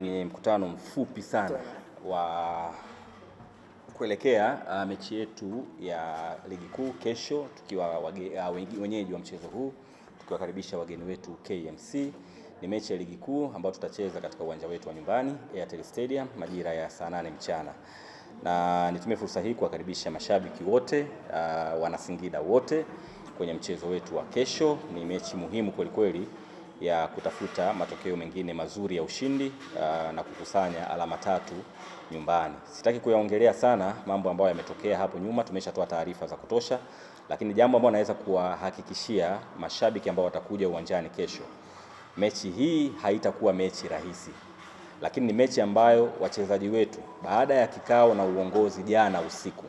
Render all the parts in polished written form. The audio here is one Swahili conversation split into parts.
Ni mkutano mfupi sana wa kuelekea mechi yetu ya ligi kuu kesho, tukiwa wenyeji wa mchezo huu, tukiwakaribisha wageni wetu KMC. Ni mechi ya ligi kuu ambayo tutacheza katika uwanja wetu wa nyumbani Airtel Stadium majira ya saa 8 mchana. Na nitumie fursa hii kuwakaribisha mashabiki wote, wana Singida wote kwenye mchezo wetu wa kesho. Ni mechi muhimu kweli kweli ya kutafuta matokeo mengine mazuri ya ushindi na kukusanya alama 3 nyumbani. Sitaki kuyaongelea sana mambo ambayo yametokea hapo nyuma, tumeshatoa taarifa za kutosha, lakini jambo ambalo naweza kuwahakikishia mashabiki ambao watakuja uwanjani kesho, mechi hii haitakuwa mechi rahisi, lakini ni mechi ambayo wachezaji wetu baada ya kikao na uongozi jana usiku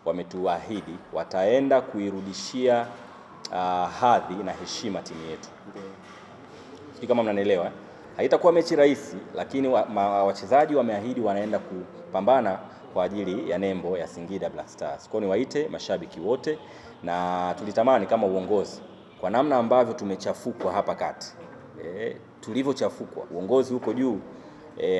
wametuahidi wataenda kuirudishia hadhi na heshima timu yetu. Sisi kama mnanielewa, haitakuwa mechi rahisi, lakini wachezaji wameahidi wanaenda kupambana kwa ajili ya nembo ya Singida Black Stars. Kwa niwaite mashabiki wote, na tulitamani kama uongozi kwa namna ambavyo tumechafukwa hapa kati, tulivyochafukwa, uongozi huko juu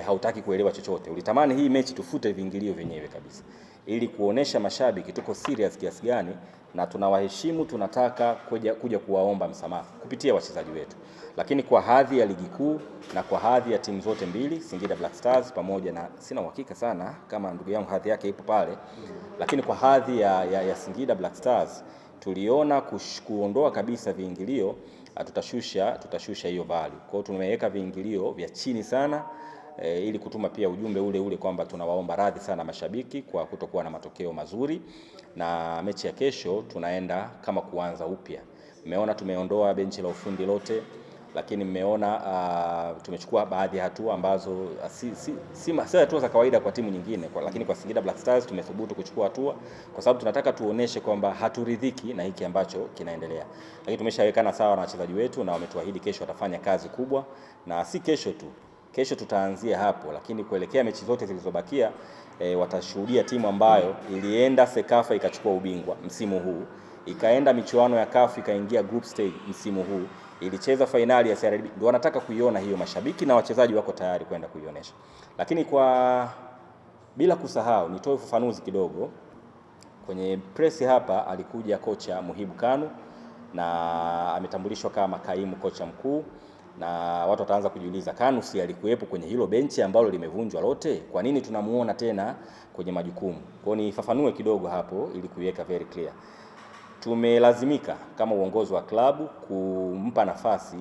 hautaki kuelewa chochote. Ulitamani hii mechi tufute viingilio vyenyewe kabisa, ili kuonesha mashabiki tuko serious kiasi gani na tunawaheshimu, tunataka kuja kuwaomba msamaha kupitia wachezaji wetu. Lakini kwa hadhi ya ligi kuu na kwa hadhi ya timu zote mbili, Singida Black Stars pamoja na, sina uhakika sana kama ndugu yangu hadhi yake ipo pale, lakini kwa hadhi ya Singida Black Stars tuliona kuondoa kabisa viingilio, tutashusha hiyo value. Kwa hiyo tumeweka viingilio vya chini sana, ili kutuma pia ujumbe ule kwamba tunawaomba radhi sana mashabiki kwa kutokuwa na matokeo mazuri, na mechi ya kesho tunaenda kama kuanza upya. Mmeona tumeondoa benchi la ufundi lote, lakini mmeona tumechukua baadhi ya hatua ambazo si hatua za kawaida kwa timu nyingine, lakini kwa Singida Black Stars tumethubutu kuchukua hatua kwa sababu tunataka tuoneshe kwamba haturidhiki na hiki ambacho kinaendelea. Lakini tumeshawekana sawa na wachezaji wetu na wametuahidi kesho watafanya kazi kubwa, na si kesho tu, kesho tutaanzia hapo, lakini kuelekea mechi zote zilizobakia watashuhudia timu ambayo ilienda Sekafa ikachukua ubingwa msimu huu, ikaenda michuano ya CAF ikaingia group stage msimu huu, ilicheza fainali ya CRDB. Ndio wanataka kuiona hiyo, mashabiki na wachezaji wako tayari kwenda kuionyesha. Lakini bila kusahau nitoe ufafanuzi kidogo. Kwenye press hapa alikuja kocha Muhibu Kanu na ametambulishwa kama kaimu kocha mkuu, na watu wataanza kujiuliza, Kanu si alikuwepo kwenye hilo benchi ambalo limevunjwa lote? Kwa nini tunamuona tena kwenye majukumu? Kwa hiyo nifafanue kidogo hapo ili kuiweka very clear. Tumelazimika kama uongozi wa klabu kumpa nafasi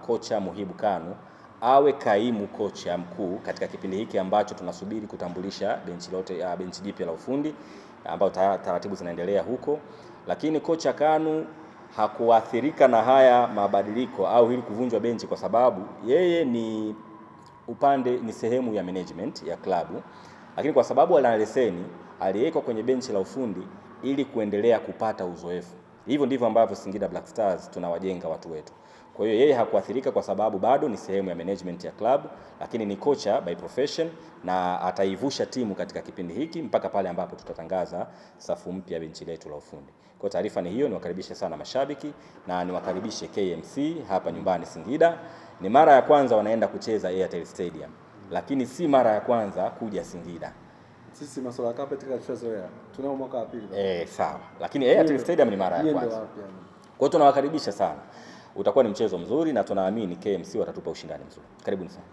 kocha Muhibu Kanu awe kaimu kocha mkuu katika kipindi hiki ambacho tunasubiri kutambulisha benchi jipya la ufundi ambao taratibu zinaendelea huko. Lakini kocha Kanu hakuathirika na haya mabadiliko au hili kuvunjwa benchi, kwa sababu yeye ni sehemu ya management ya klabu, lakini kwa sababu ana leseni aliwekwa kwenye benchi la ufundi ili kuendelea kupata uzoefu. Hivyo ndivyo ambavyo Singida Black Stars tunawajenga watu wetu. Kwa hiyo yeye hakuathirika kwa sababu bado ni sehemu ya management ya club, lakini ni kocha by profession na ataivusha timu katika kipindi hiki mpaka pale ambapo tutatangaza safu mpya benchi letu la ufundi. Kwa taarifa ni hiyo, niwakaribishe sana mashabiki na niwakaribishe KMC hapa nyumbani Singida. Ni mara ya kwanza wanaenda kucheza Airtel Stadium, lakini si mara ya kwanza kuja Singida. Sisi masuala ya carpet tunazoea. Tunao mwaka wa pili. Sawa. Lakini Airtel Stadium ni mara ya kwanza. Kwa hiyo tunawakaribisha sana. Utakuwa ni mchezo mzuri na tunaamini KMC watatupa ushindani mzuri. Karibuni sana.